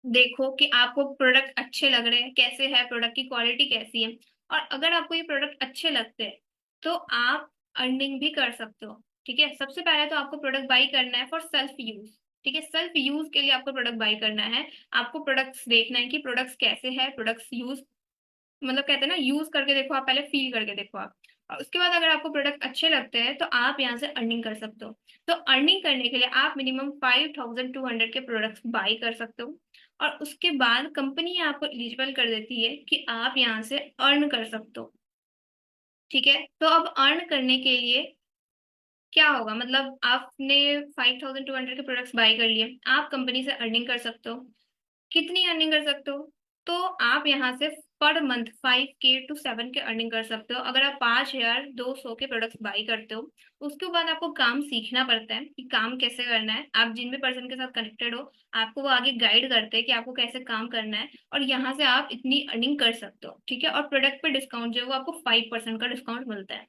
देखो कि आपको प्रोडक्ट अच्छे लग रहे हैं, कैसे है प्रोडक्ट की क्वालिटी कैसी है, और अगर आपको ये प्रोडक्ट अच्छे लगते हैं तो आप अर्निंग भी कर सकते हो। ठीक है, सबसे पहले तो आपको प्रोडक्ट बाई करना है फॉर सेल्फ यूज। ठीक है, सेल्फ यूज के लिए आपको प्रोडक्ट बाई करना है। आपको प्रोडक्ट्स देखना है कि प्रोडक्ट्स कैसे हैं, प्रोडक्ट्स यूज, मतलब कहते हैं ना, यूज करके देखो आप, पहले फील करके देखो आप, और उसके बाद अगर आपको प्रोडक्ट अच्छे लगते हैं तो आप यहाँ से अर्निंग कर सकते हो। तो अर्निंग करने के लिए आप मिनिमम 5200 के प्रोडक्ट्स बाई कर सकते हो, और उसके बाद कंपनी आपको एलिजिबल कर देती है कि आप यहाँ से अर्न कर सकते हो। ठीक है, तो अब अर्न करने के लिए क्या होगा, मतलब आपने 5200 के प्रोडक्ट्स बाई कर लिए, आप कंपनी से अर्निंग कर सकते हो। कितनी अर्निंग कर सकते हो, तो आप यहाँ से पर मंथ 5K to 7 के अर्निंग कर सकते हो अगर आप 5200 के प्रोडक्ट्स बाई करते हो। उसके बाद आपको काम सीखना पड़ता है कि काम कैसे करना है, आप जिन भी पर्सन के साथ कनेक्टेड हो आपको वो आगे गाइड करते हैं कि आपको कैसे काम करना है, और यहाँ से आप इतनी अर्निंग कर सकते हो। ठीक है, और प्रोडक्ट पे डिस्काउंट जो है वो आपको 5% का डिस्काउंट मिलता है।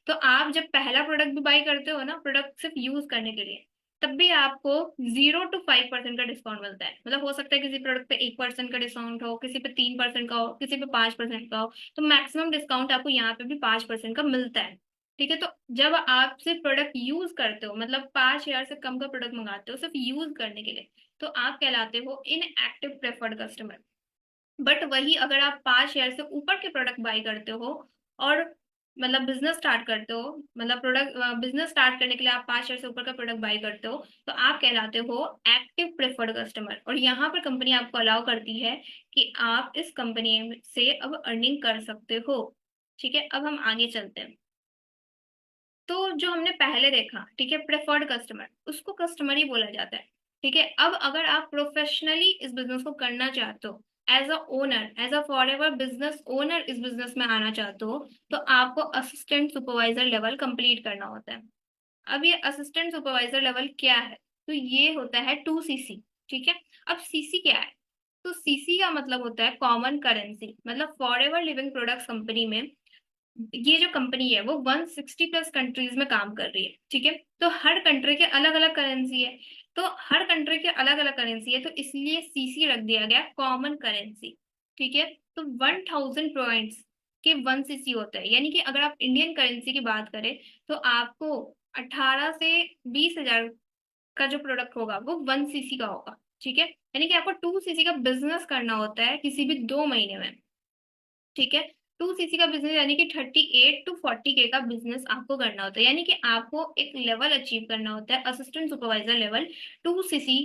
तो आप जब पहला प्रोडक्ट भी बाई करते हो ना, प्रोडक्ट सिर्फ यूज करने के लिए, तब भी आपको 0 to 5% का डिस्काउंट मिलता है। मतलब हो सकता है किसी प्रोडक्ट पे 1% का डिस्काउंट हो, किसी पे 3% का हो, किसी पे 5% का हो, तो मैक्सिमम डिस्काउंट आपको यहाँ पे भी 5% का मिलता है। ठीक है, तो जब आप सिर्फ प्रोडक्ट यूज करते हो, मतलब 5000 से कम का प्रोडक्ट मंगाते हो सिर्फ यूज करने के लिए, तो आप कहलाते हो इन एक्टिव प्रेफर्ड कस्टमर। बट वही अगर आप 5 शेयर से ऊपर के प्रोडक्ट बाई करते हो और मतलब बिजनेस स्टार्ट करते हो, मतलब प्रोडक्ट बिजनेस स्टार्ट करने के लिए आप 5 शेयर से ऊपर का प्रोडक्ट बाई करते हो, तो आप कहलाते हो एक्टिव प्रेफर्ड कस्टमर, और यहाँ पर कंपनी आपको अलाउ करती है कि आप इस कंपनी से अब अर्निंग कर सकते हो। ठीक है, अब हम आगे चलते हैं। तो जो हमने पहले देखा, ठीक है, प्रेफर्ड कस्टमर, उसको कस्टमर ही बोला जाता है। ठीक है, अब अगर आप प्रोफेशनली इस बिजनेस को करना चाहते हो, as a owner, as a Forever business owner इस बिजनेस में आना चाहते हो, तो आपको असिस्टेंट सुपरवाइजर लेवल कंप्लीट करना होता है। अब ये असिस्टेंट सुपरवाइजर लेवल क्या है, तो ये होता है 2CC। ठीक है, अब सीसी क्या है, तो सीसी का मतलब होता है कॉमन करेंसी, मतलब फॉरएवर लिविंग प्रोडक्ट्स कंपनी में ये जो कंपनी है वो 160+ कंट्रीज में काम कर रही है। ठीक है, तो हर कंट्री के अलग अलग करेंसी है, तो हर कंट्री के अलग अलग करेंसी है, तो इसलिए सीसी रख दिया गया, कॉमन करेंसी। ठीक है, तो 1000 पॉइंट्स के 1CC होता है, यानी कि अगर आप इंडियन करेंसी की बात करें तो आपको 18 से 20 हजार का जो प्रोडक्ट होगा वो 1CC का होगा। ठीक है, यानी कि आपको 2CC का बिजनेस करना होता है किसी भी 2 महीने में। ठीक है, 2CC का बिजनेस यानी कि 38 to 40 के का बिजनेस आपको करना होता है, यानी कि आपको एक लेवल अचीव करना होता है, assistant supervisor level 2CC।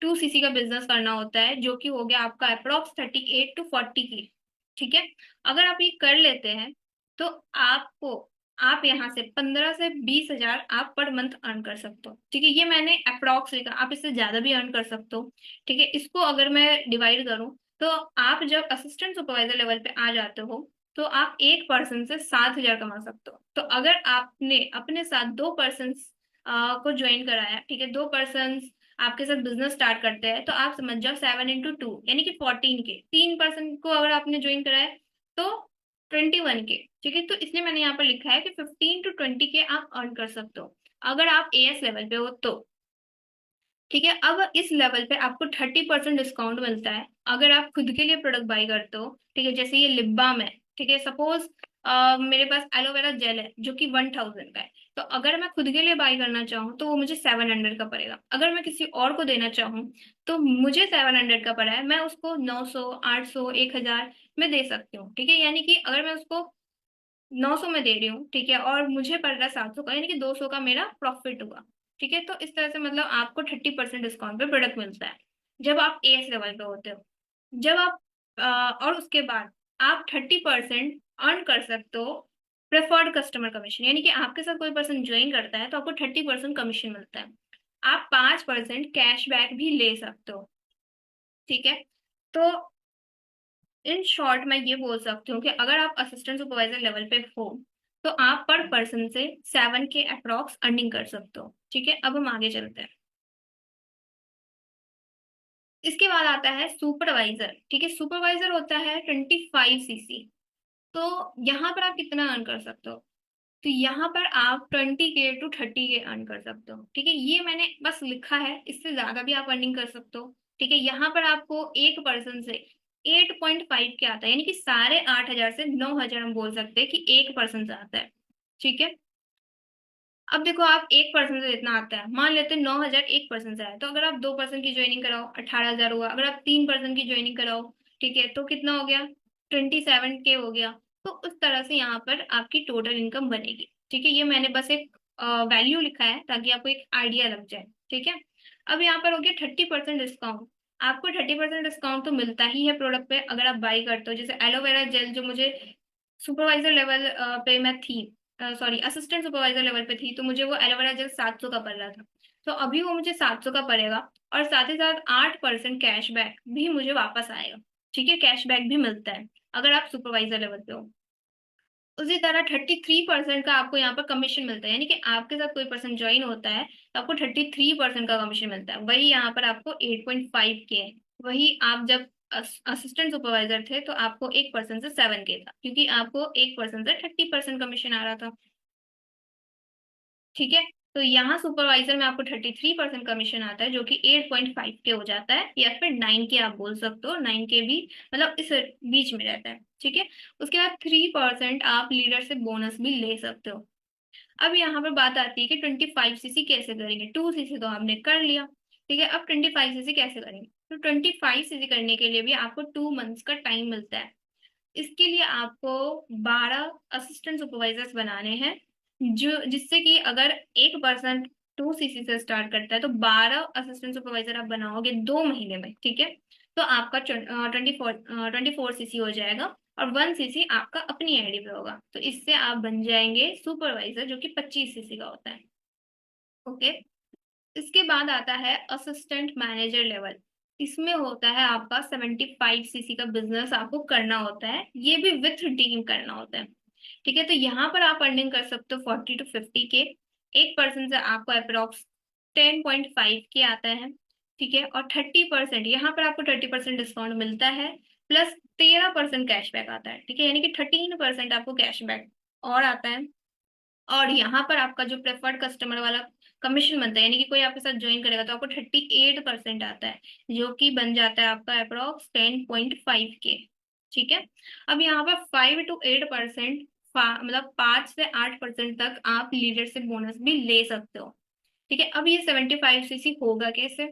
2CC का बिजनेस करना होता है जो कि हो गया आपका अप्रोक्स 38 to 40 की। ठीक है, अगर आप ये कर लेते हैं तो आपको आप यहाँ से 15 से 20 हजार आप पर मंथ अर्न कर सकते हो। ठीक है, ये मैंने अप्रोक्स लिखा, आप इससे ज्यादा भी अर्न कर सकते हो। ठीक है, इसको अगर मैं डिवाइड करूँ, तो आप जब असिस्टेंट सुपरवाइजर लेवल पे आ जाते हो, तो आप एक पर्सन से 7 हजार कमा सकते हो। तो अगर आपने अपने साथ 2 पर्सन को ज्वाइन कराया, ठीक है, 2 पर्सन आपके साथ बिजनेस स्टार्ट करते हैं, तो आप समझ जाओ 7 into 2 यानी कि 14 के, 3 पर्सन को अगर आपने ज्वाइन कराया तो 21 के। ठीक है, तो इसलिए मैंने यहाँ पर लिखा है कि 15 to 20 के आप अर्न कर सकते हो अगर आप एएस लेवल पे हो तो। ठीक है, अब इस लेवल पे आपको 30% डिस्काउंट मिलता है अगर आप खुद के लिए प्रोडक्ट बाई करते हो। ठीक है, जैसे ये लिप बाम है। ठीक है, सपोज मेरे पास एलोवेरा जेल है जो कि 1000 का है, तो अगर मैं खुद के लिए बाई करना चाहूँ तो वो मुझे 700 का पड़ेगा। अगर मैं किसी और को देना चाहूँ तो मुझे 700 का पड़ा है, मैं उसको 900, 800, 1000 में दे सकती हूँ। ठीक है, यानी कि अगर मैं उसको 900 में दे रही हूँ, ठीक है, और मुझे पड़ रहा है 700 का, यानी कि 200 का मेरा प्रॉफिट हुआ। ठीक है, तो इस तरह से मतलब आपको 30% डिस्काउंट पे प्रोडक्ट मिलता है जब आप एएस लेवल पे होते हो। जब आप और उसके बाद आप 30% अर्न कर सकते हो प्रेफर्ड कस्टमर कमीशन, यानी कि आपके साथ कोई पर्सन ज्वाइन करता है तो आपको 30% कमीशन मिलता है। आप 5% कैशबैक भी ले सकते हो। ठीक है, तो इन शॉर्ट मैं ये बोल सकती हूँ कि अगर आप असिस्टेंट सुपरवाइजर लेवल पे हो तो आप पर पर्सन से 7 के अप्रॉक्स अर्निंग कर सकते हो। ठीक है, अब हम आगे चलते हैं। इसके बाद आता है सुपरवाइजर। ठीक है, सुपरवाइजर होता है 25 cc। तो यहाँ पर आप कितना अर्न कर सकते हो? तो यहाँ पर आप 20 के to 30 के अर्न कर सकते हो। ठीक है, ये मैंने बस लिखा है, इससे ज्यादा भी आप अर्निंग कर सकते हो। ठीक है, यहाँ पर आपको एक पर्सन से 8.5 के आता है, यानी कि 8,500 से 9,000 हम बोल सकते हैं कि एक पर्सन से आता है। ठीक है, अब देखो आप एक पर्सन से जितना आता है, मान लेते हैं 9,000 एक पर्सन से आया, तो अगर आप 2 पर्सन की ज्वाइनिंग कराओ 18,000 हुआ। अगर आप 3 पर्सन की ज्वाइनिंग कराओ, ठीक है, तो कितना हो गया? 27 के हो गया। तो उस तरह से यहाँ पर आपकी टोटल इनकम बनेगी। ठीक है, ये मैंने बस एक वैल्यू लिखा है ताकि आपको एक आइडिया लग जाए। ठीक है, अब यहाँ पर हो गया 30% डिस्काउंट। आपको 30% डिस्काउंट तो मिलता ही है प्रोडक्ट पे अगर आप बाई करते हो। जैसे एलोवेरा जेल जो मुझे सुपरवाइजर लेवल पे मैं थी, सॉरी असिस्टेंट सुपरवाइजर लेवल पे थी, तो मुझे वो एलोवेरा जेल 700 का पड़ रहा था। तो अभी वो मुझे 700 का पड़ेगा, और साथ ही साथ 8% कैशबैक भी मुझे वापस आएगा। ठीक है, कैशबैक भी मिलता है अगर आप सुपरवाइजर लेवल पे हो। उसी तरह 33% का आपको यहाँ पर कमीशन मिलता है, यानी कि आपके साथ कोई पर्सन ज्वाइन होता है तो आपको 33% का कमीशन मिलता है। वही यहाँ पर आपको 8.5 के है। वही आप जब असिस्टेंट सुपरवाइजर थे तो आपको एक पर्सन से 7 के था, क्योंकि आपको एक पर्सन से 30% कमीशन आ रहा था। ठीक है, तो यहाँ सुपरवाइजर में आपको 33% कमीशन आता है, जो कि 8.5 के हो जाता है, या फिर 9 के आप बोल सकते हो। 9 के भी मतलब इस बीच में रहता है। ठीक है, उसके बाद 3% आप लीडर से बोनस भी ले सकते हो। अब यहाँ पर बात आती है कि 25 cc कैसे करेंगे। 2 cc तो आपने कर लिया, ठीक है, अब 25 cc कैसे करेंगे? तो 25 cc करने के लिए भी आपको 2 मंथ्स का टाइम मिलता है। इसके लिए आपको 12 असिस्टेंट सुपरवाइजर्स बनाने हैं, जो जिससे कि अगर एक पर्सन 2 cc से स्टार्ट करता है तो 12 असिस्टेंट सुपरवाइजर आप बनाओगे 2 महीने में। ठीक है, तो आपका 24 cc हो जाएगा, और 1 cc आपका अपनी आईडी पे होगा, तो इससे आप बन जाएंगे सुपरवाइजर, जो कि 25 cc का होता है। ओके, इसके बाद आता है असिस्टेंट मैनेजर लेवल। इसमें होता है आपका 75 cc का बिजनेस आपको करना होता है, ये भी विथ टीम करना होता है। ठीक है, तो यहाँ पर आप अर्निंग कर सकते हो 40 to 50 के। एक पर्सन से आपको अप्रोक्स 10.5 के आता है। ठीक है, और 30% यहाँ पर आपको 30% डिस्काउंट मिलता है, प्लस 13% कैशबैक आता है। ठीक है, यानी कि 13% आपको कैशबैक और आता है। और यहाँ पर आपका जो प्रेफर्ड कस्टमर वाला कमीशन बनता है, यानी कि कोई आपके साथ ज्वाइन करेगा तो आपको 38% आता है, जो कि बन जाता है आपका अप्रोक्स 10.5 के। ठीक है, अब यहाँ पर 5 to 8% मतलब 5 से 8% तक आप लीडर से बोनस भी ले सकते हो। ठीक है, अब ये 75 cc होगा कैसे?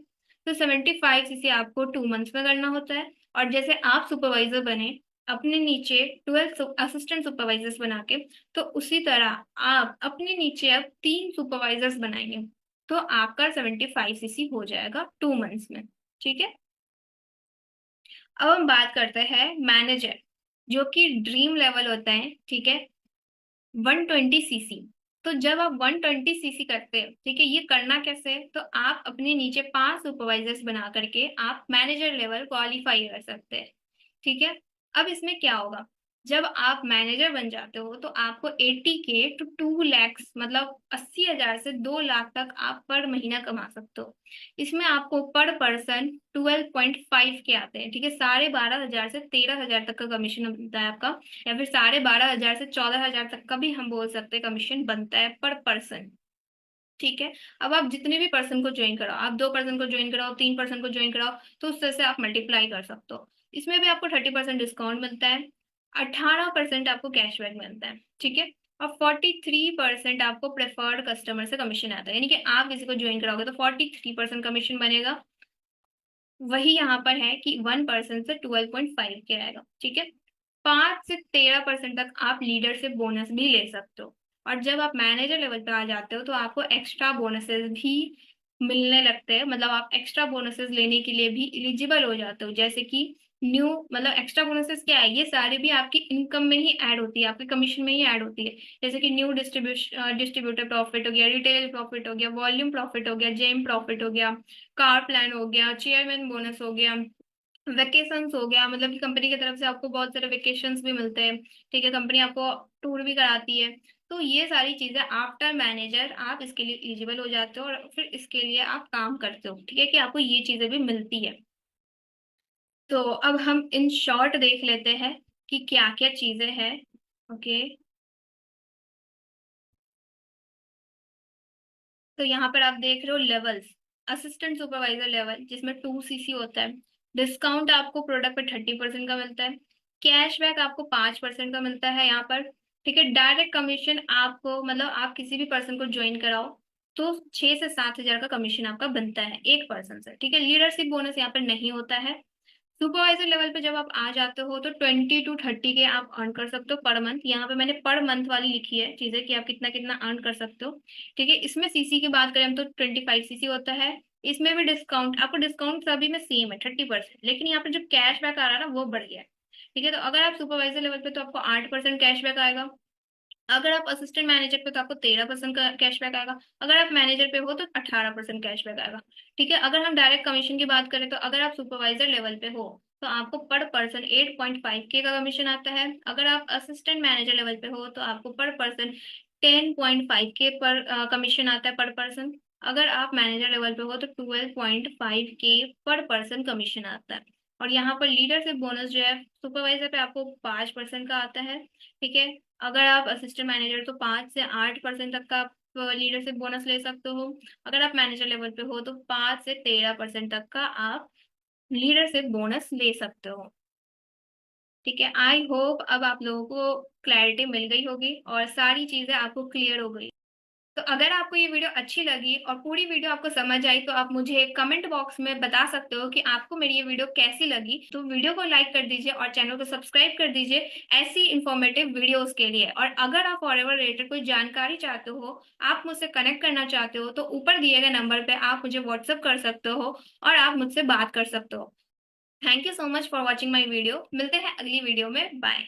तो 75 cc आपको 2 मंथ्स में करना होता है, और जैसे आप सुपरवाइजर बने अपने नीचे 12 असिस्टेंट सुपरवाइजर्स बना के, तो उसी तरह आप अपने नीचे अब 3 सुपरवाइजर्स बनाएंगे, तो आपका 75 cc हो जाएगा 2 मंथ्स में। ठीक है, अब हम बात करते हैं मैनेजर, जो कि ड्रीम लेवल होता है। ठीक है, 120 सीसी। तो जब आप 120 सीसी करते हैं, ठीक है, ये करना कैसे है, तो आप अपने नीचे 5 सुपरवाइजर्स बना करके आप मैनेजर लेवल क्वालिफाई कर सकते हैं। ठीक है। अब इसमें क्या होगा, जब आप मैनेजर बन जाते हो तो आपको 80K to 2 lakhs, मतलब 80,000 से 2 लाख तक आप पर महीना कमा सकते हो। इसमें आपको पर पर्सन 12.5 के आते हैं। ठीक है, 12,500 से 13,000 तक का कमीशन मिलता है आपका, या फिर 12,500 से 14,000 तक का भी हम बोल सकते हैं कमीशन बनता है पर पर्सन। ठीक है। अब आप जितने भी पर्सन को ज्वाइन कराओ, आप 2 पर्सन को ज्वाइन कराओ, 3 पर्सन को ज्वाइन कराओ, तो उस तरह से आप मल्टीप्लाई कर सकते हो। इसमें भी आपको 30% डिस्काउंट मिलता है, 18% आपको कैशबैक मिलता है। ठीक है। और 43% आपको प्रेफर्ड कस्टमर से कमीशन आता है, यानी कि आप किसी को ज्वाइन कराओगे तो 43% कमीशन बनेगा। वही यहाँ पर है कि 1 पर्सन से 12.5 के आएगा। ठीक है। 5 से 13% तक आप लीडर से बोनस भी ले सकते हो। और जब आप मैनेजर लेवल पे आ जाते हो तो आपको एक्स्ट्रा बोनसेस भी मिलने लगते हैं, मतलब आप एक्स्ट्रा बोनसेस लेने के लिए भी एलिजिबल हो जाते हो। जैसे कि न्यू, मतलब एक्स्ट्रा बोनसेस क्या है, ये सारे भी आपकी इनकम में ही ऐड होती है, आपके कमीशन में ही ऐड होती है। जैसे कि न्यू डिस्ट्रीब्यूटर प्रॉफिट हो गया, रिटेल प्रॉफिट हो गया, वॉल्यूम प्रॉफिट हो गया, जेम प्रॉफिट हो गया, कार प्लान हो गया, चेयरमैन बोनस हो गया, वेकेशंस हो गया, मतलब कि कंपनी की तरफ से आपको बहुत सारे वेकेशंस भी मिलते हैं। ठीक है, कंपनी आपको टूर भी कराती है। तो ये सारी चीजें आफ्टर मैनेजर आप इसके लिए एलिजिबल हो जाते हो, और फिर इसके लिए आप काम करते हो। ठीक है, कि आपको ये चीजें भी मिलती है। तो अब हम इन शॉर्ट देख लेते हैं कि क्या क्या चीजें हैं। ओके। तो यहाँ पर आप देख रहे हो लेवल्स, असिस्टेंट सुपरवाइजर लेवल जिसमें 2 सीसी होता है। डिस्काउंट आपको प्रोडक्ट पे 30% का मिलता है। कैशबैक आपको 5% का मिलता है यहाँ पर। ठीक है। डायरेक्ट कमीशन आपको, मतलब आप किसी भी पर्सन को ज्वाइन कराओ तो 6 से 7 हजार का कमीशन आपका बनता है एक पर्सन से। ठीक है। लीडरशिप बोनस यहाँ पर नहीं होता है। सुपरवाइजर लेवल पे जब आप आ जाते हो तो 20 to 30 के आप अर्न कर सकते हो पर मंथ। यहाँ पे मैंने पर मंथ वाली लिखी है चीजें कि आप कितना कितना अर्न कर सकते हो। ठीक है। इसमें सीसी की बात करें हम तो 25 सीसी होता है। इसमें भी डिस्काउंट, आपको डिस्काउंट सभी में सेम है 30%, लेकिन यहाँ पे जो कैशबैक आ रहा है ना वो बढ़ गया है। ठीक है। तो अगर आप सुपरवाइजर लेवल पे तो आपको 8% कैशबैक आएगा। अगर आप असिस्टेंट मैनेजर पे तो आपको 13% का कैशबैक आएगा। अगर आप मैनेजर पे हो तो 18% कैशबैक आएगा। ठीक है। अगर हम डायरेक्ट कमीशन की बात करें तो अगर आप सुपरवाइजर लेवल पे हो तो आपको पर पर्सन 8.5 के का कमीशन आता है। अगर आप असिस्टेंट मैनेजर लेवल पे हो तो आपको पर पर्सन 10.5 के पर कमीशन आता है पर पर्सन। अगर आप मैनेजर लेवल पे हो तो 12.5 के पर पर्सन कमीशन आता है। और यहाँ पर लीडरशिप बोनस जो है सुपरवाइजर पे आपको 5% का आता है। ठीक है। अगर आप असिस्टेंट मैनेजर तो 5 से 8% तक का आप लीडरशिप बोनस ले सकते हो। अगर आप मैनेजर लेवल पे हो तो 5 से 13% तक का आप लीडरशिप बोनस ले सकते हो। ठीक है। आई होप अब आप लोगों को क्लैरिटी मिल गई होगी और सारी चीजें आपको क्लियर हो गई। तो अगर आपको ये वीडियो अच्छी लगी और पूरी वीडियो आपको समझ आई तो आप मुझे कमेंट बॉक्स में बता सकते हो कि आपको मेरी ये वीडियो कैसी लगी। तो वीडियो को लाइक कर दीजिए और चैनल को सब्सक्राइब कर दीजिए ऐसी इंफॉर्मेटिव वीडियोस के लिए। और अगर आप फॉरएवर रिलेटेड कोई जानकारी चाहते हो, आप मुझसे कनेक्ट करना चाहते हो, तो ऊपर दिए गए नंबर पे आप मुझे व्हाट्सअप कर सकते हो और आप मुझसे बात कर सकते हो। Thank you so much for watching my video. मिलते हैं अगली वीडियो में। बाय।